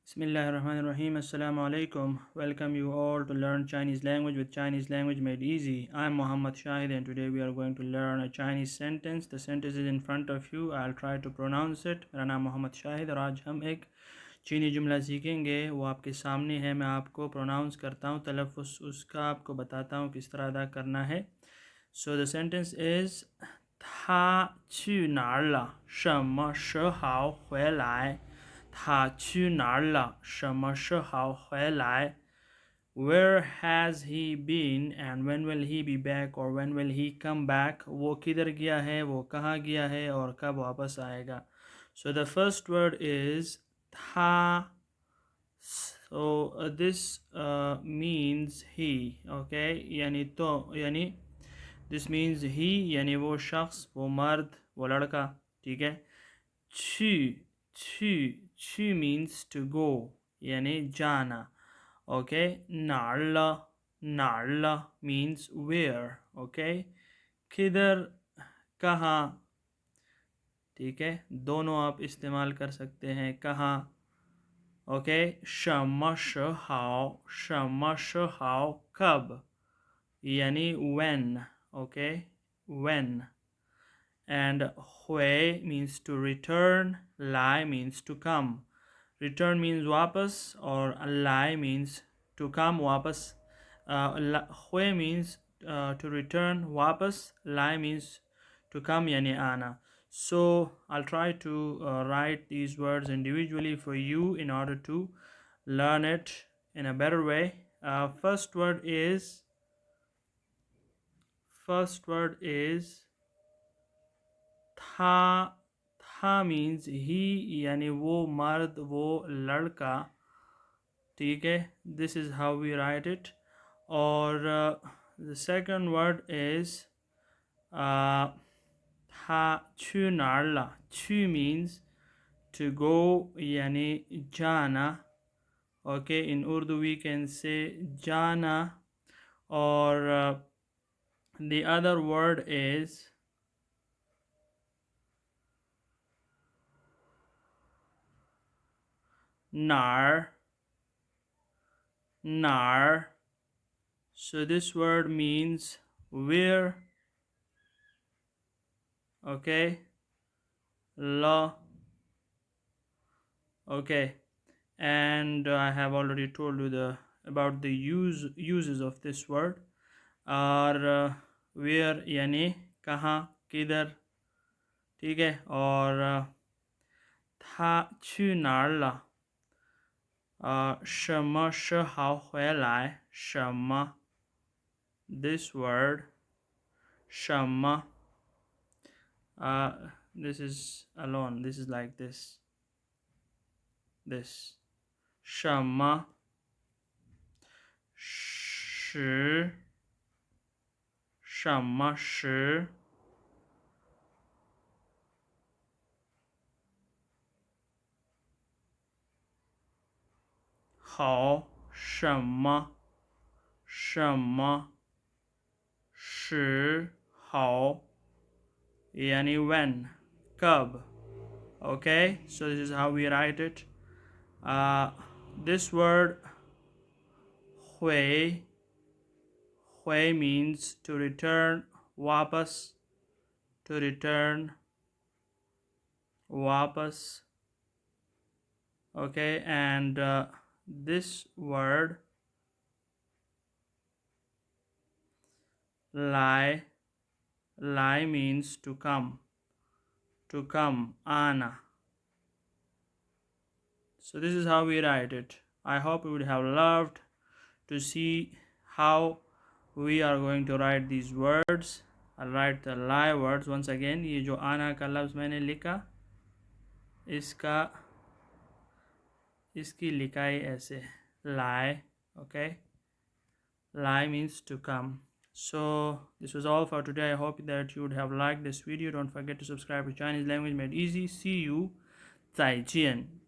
Bismillahirrahmanirrahim. Assalamu alaikum. Welcome you all to learn Chinese language with Chinese language made easy. I'm Muhammad Shahid and today we are going to learn a Chinese sentence. The sentence is in front of you. I'll try to pronounce it. मेरा नाम मोहम्मद शाहिद और आज हम एक चीनी जुमला सीखेंगे. वो आपके सामने है. मैं आपको प्रोनाउंस करता हूँ. तलफ़ुज़ उसका आपको बताता हूँ किस तरह अदा करना है. So the sentence is 他去哪儿了？什么时候回来？他去哪儿了？什么时候回来？ Where has he been and when will he be back or when will he come back? वो किधर गया है, वो कहाँ गया है और कब वापस आएगा? So the first word is 他. So this means he. Okay, यानी तो यानी this means he यानी वो शख्स, वो मर्द, वो लड़का. ठीक है. 去 means to go यानी जाना. Okay, 哪儿了 means where. Okay, किधर, कहाँ. ठीक है, दोनों आप इस्तेमाल कर सकते हैं. कहाँ. Okay, 什么时候 कब यानी when. Okay, when. And 回 means to return, 来 means to come. Return means वापस और 来 means to come वापस. 回 means to return वापस, 来 means to come यानी आना. So I'll try to write these words individually for you in order to learn it in a better way. First word is था. means he यानी वो मर्द, वो लड़का. ठीक है, this is how we write it. और the second word is 他去哪儿了? 去 means to go यानी जाना. Okay, in Urdu we can say jana. Or the other word is nar. So this word means where. Okay, la. Okay, and I have already told you about the uses of this word. और where यानी कहाँ, किधर. ठीक है. और 他去哪儿了? 什么时候回来? 什么 this word 什么 this is alone, this is like this 什么时什么时好什么时好 yani when, kab. Okay, so this is how we write it. This word 回 means to return, wapas, to return, wapas. Okay, and this word 来 means to come, ana. So this is how we write it. I hope you would have loved to see how we are going to write these words. I'll write the lie words once again. ये जो आना का लफ्ज़ मैंने लिखा, इसकी लिखाई ऐसे lie. Okay, lie means to come. So this was all for today. I hope that you would have liked this video. Don't forget to subscribe to Chinese Language Made Easy. See you. 再见.